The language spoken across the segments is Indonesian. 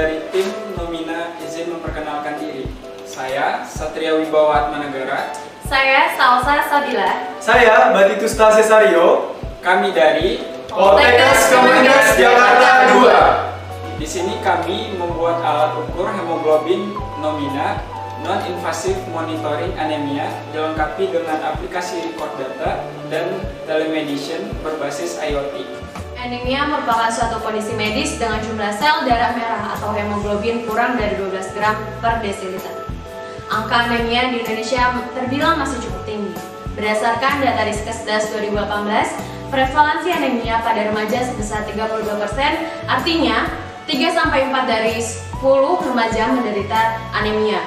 dari tim Nomina izin memperkenalkan diri. Saya Satria Wibawa Atmanegara. Saya Salsa Sabila. Saya Batitusta Cesario. Kami dari Poltekkes Kemenkes Jakarta 2. Di sini kami membuat alat ukur hemoglobin Nomina non-invasive monitoring anemia dilengkapi dengan aplikasi record data dan telemedicine berbasis IoT. Anemia merupakan suatu kondisi medis dengan jumlah sel darah merah atau hemoglobin kurang dari 12 gram per desiliter. Angka anemia di Indonesia terbilang masih cukup tinggi. Berdasarkan data Riskesdas 2018, prevalensi anemia pada remaja sebesar 32%, artinya 3-4 dari 10 remaja menderita anemia.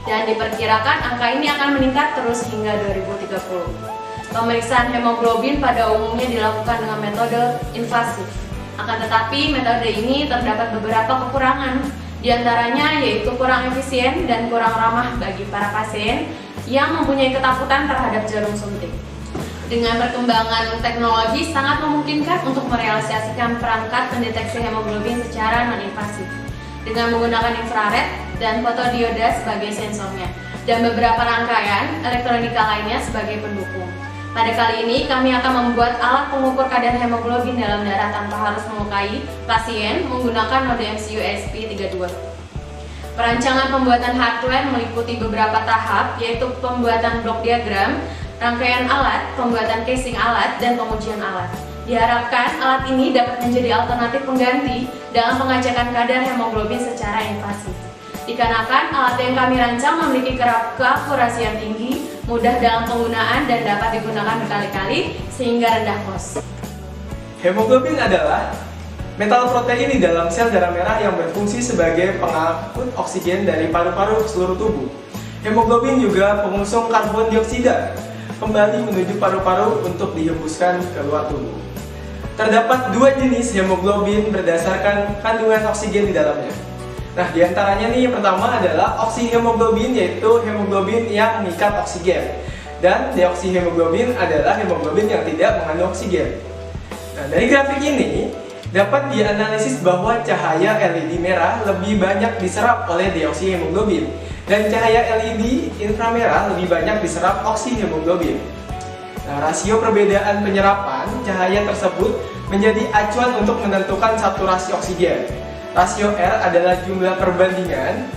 Dan diperkirakan angka ini akan meningkat terus hingga 2030. Pemeriksaan hemoglobin pada umumnya dilakukan dengan metode invasif. Akan tetapi metode ini terdapat beberapa kekurangan. Di antaranya yaitu kurang efisien dan kurang ramah bagi para pasien yang mempunyai ketakutan terhadap jarum suntik. Dengan perkembangan teknologi sangat memungkinkan untuk merealisasikan perangkat pendeteksi hemoglobin secara non-invasif dengan menggunakan infrared dan fotodioda sebagai sensornya dan beberapa rangkaian elektronika lainnya sebagai pendukung. Pada kali ini kami akan membuat alat pengukur kadar hemoglobin dalam darah tanpa harus melukai pasien menggunakan node MCU ESP32. Perancangan pembuatan hardware meliputi beberapa tahap, yaitu pembuatan blok diagram, rangkaian alat, pembuatan casing alat, dan pengujian alat. Diharapkan alat ini dapat menjadi alternatif pengganti dalam pengecekan kadar hemoglobin secara invasif. Dikarenakan alat yang kami rancang memiliki keakurasian tinggi, mudah dalam penggunaan dan dapat digunakan berkali-kali sehingga rendah kos. Hemoglobin adalah metal protein di dalam sel darah merah yang berfungsi sebagai pengangkut oksigen dari paru-paru ke seluruh tubuh. Hemoglobin juga pengusung karbon dioksida kembali menuju paru-paru untuk dihembuskan ke luar tubuh. Terdapat dua jenis hemoglobin berdasarkan kandungan oksigen di dalamnya. Nah, diantaranya nih yang pertama adalah oksihemoglobin, yaitu hemoglobin yang mengikat oksigen. Dan deoksihemoglobin adalah hemoglobin yang tidak mengandung oksigen. Nah, dari grafik ini dapat dianalisis bahwa cahaya LED merah lebih banyak diserap oleh deoksihemoglobin dan cahaya LED inframerah lebih banyak diserap oksihemoglobin. Nah, rasio perbedaan penyerapan cahaya tersebut menjadi acuan untuk menentukan saturasi oksigen. Rasio R adalah jumlah perbandingan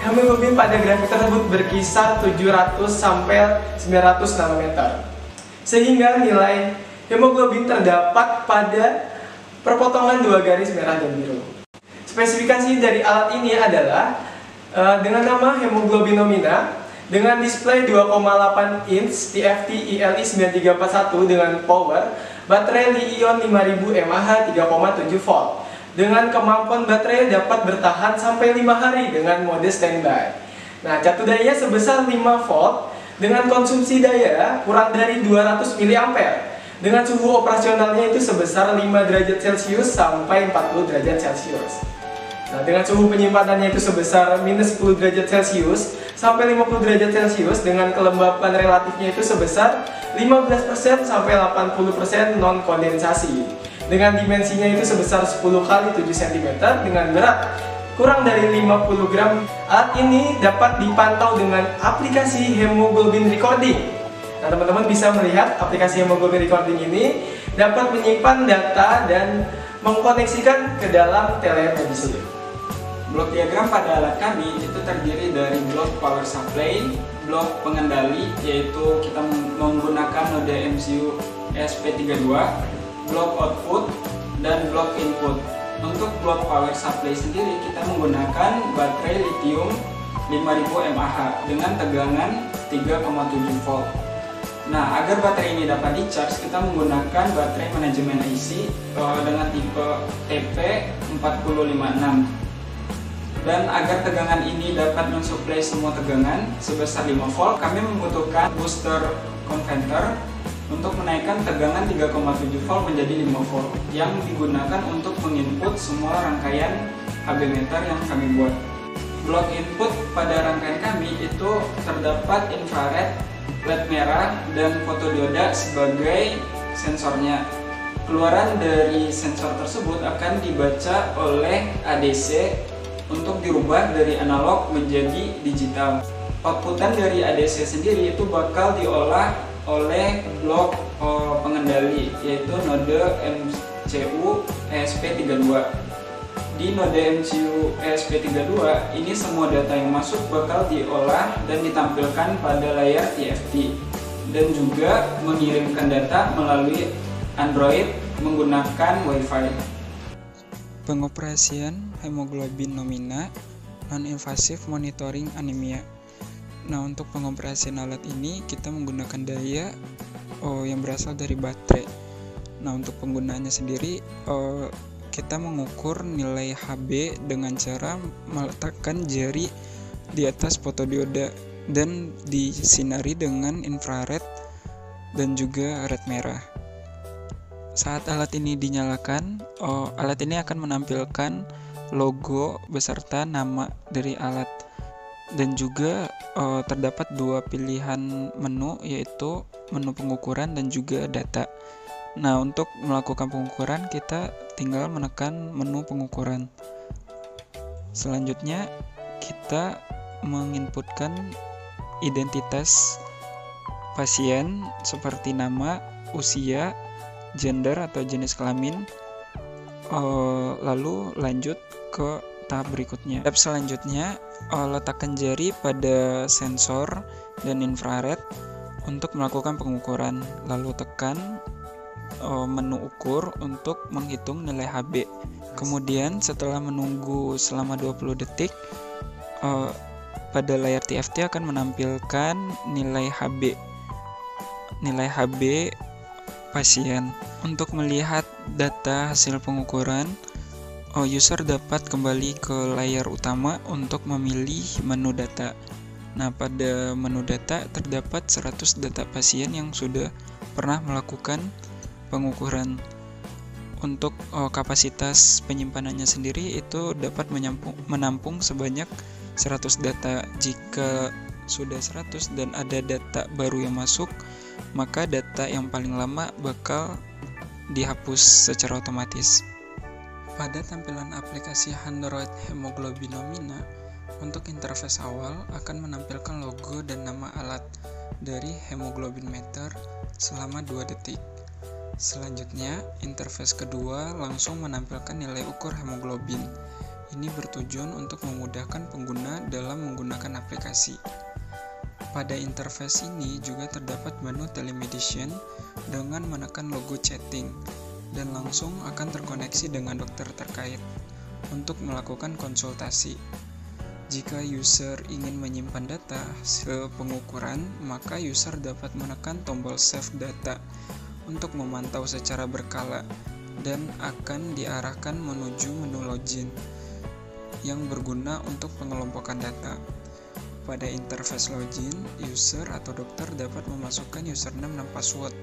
hemoglobin pada grafik tersebut berkisar 700 sampai 900 nanometer. Sehingga nilai hemoglobin terdapat pada perpotongan dua garis merah dan biru. Spesifikasi dari alat ini adalah dengan nama hemoglobin Nomina dengan display 2,8 inch TFT ILI 9341 dengan power baterai Li-ion 5000 mAh 3,7 volt. Dengan kemampuan baterai dapat bertahan sampai 5 hari dengan mode standby. Nah, catu daya sebesar 5 volt dengan konsumsi daya kurang dari 200 mA. Dengan suhu operasionalnya itu sebesar 5 derajat Celcius sampai 40 derajat Celcius. Nah, dengan suhu penyimpanannya itu sebesar minus 10 derajat Celcius sampai 50 derajat Celcius dengan kelembapan relatifnya itu sebesar 15% sampai 80% non kondensasi. Dengan dimensinya itu sebesar 10 kali 7 cm dengan berat kurang dari 50 gram. Alat ini dapat dipantau dengan aplikasi hemoglobin recording. Nah, teman-teman bisa melihat aplikasi hemoglobin recording ini dapat menyimpan data dan mengkoneksikan ke dalam telemedicine. Blok diagram pada alat kami itu terdiri dari blok power supply, blok pengendali yaitu kita menggunakan node MCU ESP32, blok output, dan blok input. Untuk blok power supply sendiri kita menggunakan baterai lithium 5000 mAh dengan tegangan 3,7 volt. Nah, agar baterai ini dapat di-charge kita menggunakan baterai manajemen IC dengan tipe TP4056. Dan agar tegangan ini dapat mensuplai semua tegangan sebesar 5 volt, kami membutuhkan booster converter untuk menaikkan tegangan 3,7 volt menjadi 5 volt yang digunakan untuk menginput semua rangkaian HB meter yang kami buat. Blok input pada rangkaian kami itu terdapat infrared, LED merah, dan fotodioda sebagai sensornya. keluaran dari sensor tersebut akan dibaca oleh ADC untuk dirubah dari analog menjadi digital. Outputan dari ADC sendiri itu bakal diolah oleh blok pengendali, yaitu node MCU ESP32. Di node MCU ESP32 ini semua data yang masuk bakal diolah dan ditampilkan pada layar TFT, dan juga mengirimkan data melalui Android menggunakan Wi-Fi. Pengoperasian hemoglobin nomina non-invasive monitoring anemia. Nah, untuk pengoperasian alat ini kita menggunakan daya yang berasal dari baterai. Nah, untuk penggunaannya sendiri kita mengukur nilai Hb dengan cara meletakkan jari di atas fotodioda dan disinari dengan infrared dan juga red merah. Saat alat ini dinyalakan, alat ini akan menampilkan logo beserta nama dari alat, dan juga terdapat dua pilihan menu, yaitu menu pengukuran dan juga data. Nah, untuk melakukan pengukuran kita tinggal menekan menu pengukuran. Selanjutnya kita menginputkan identitas pasien seperti nama, usia, gender atau jenis kelamin, lalu lanjut ke tahap berikutnya. Tahap selanjutnya, letakkan jari pada sensor dan infrared untuk melakukan pengukuran, lalu tekan menu ukur untuk menghitung nilai Hb. Kemudian setelah menunggu selama 20 detik, pada layar TFT akan menampilkan nilai Hb pasien. Untuk melihat data hasil pengukuran, user dapat kembali ke layar utama untuk memilih menu data. Nah, pada menu data terdapat 100 data pasien yang sudah pernah melakukan pengukuran. Untuk kapasitas penyimpanannya sendiri itu dapat menampung sebanyak 100 data. Jika sudah 100 dan ada data baru yang masuk, maka data yang paling lama bakal dihapus secara otomatis. Pada tampilan aplikasi Android Hemoglobin Nomina, untuk interface awal akan menampilkan logo dan nama alat dari hemoglobin meter selama 2 detik. Selanjutnya, interface kedua langsung menampilkan nilai ukur hemoglobin. Ini bertujuan untuk memudahkan pengguna dalam menggunakan aplikasi. Pada interface ini juga terdapat menu telemedicine dengan menekan logo chatting, dan langsung akan terkoneksi dengan dokter terkait untuk melakukan konsultasi. Jika user ingin menyimpan data hasil pengukuran, maka user dapat menekan tombol save data untuk memantau secara berkala dan akan diarahkan menuju menu login yang berguna untuk pengelompokan data. Pada interface login, user atau dokter dapat memasukkan username dan password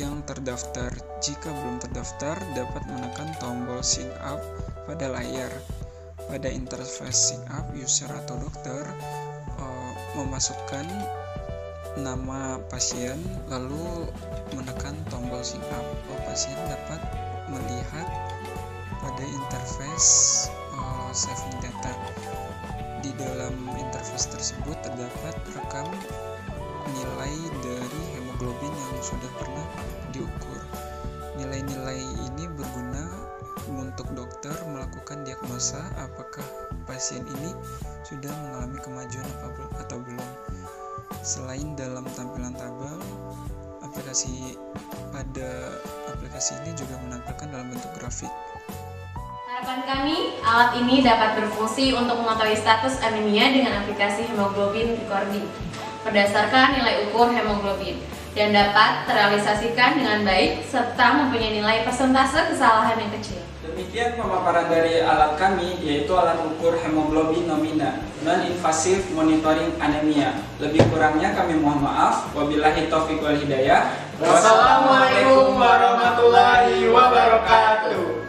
yang terdaftar. Jika belum terdaftar, dapat menekan tombol sign up pada layar. Pada interface sign up, user atau dokter memasukkan nama pasien lalu menekan tombol sign up. Pasien dapat melihat pada interface saving data. Di dalam interface tersebut terdapat rekam nilai dari hemoglobin yang sudah pernah diukur. Nilai-nilai ini berguna untuk dokter melakukan diagnosa apakah pasien ini sudah mengalami kemajuan atau belum. Selain dalam tampilan tabel, pada aplikasi ini juga menampilkan dalam bentuk grafik. Harapan kami, alat ini dapat berfungsi untuk mengetahui status anemia dengan aplikasi hemoglobin recording berdasarkan nilai ukur hemoglobin, dan dapat terrealisasikan dengan baik serta mempunyai nilai persentase kesalahan yang kecil. Demikian pemaparan dari alat kami, yaitu alat ukur hemoglobin nomina non-invasive monitoring anemia. Lebih kurangnya kami mohon maaf. Wabillahi taufiq wal hidayah. Wassalamualaikum warahmatullahi wabarakatuh.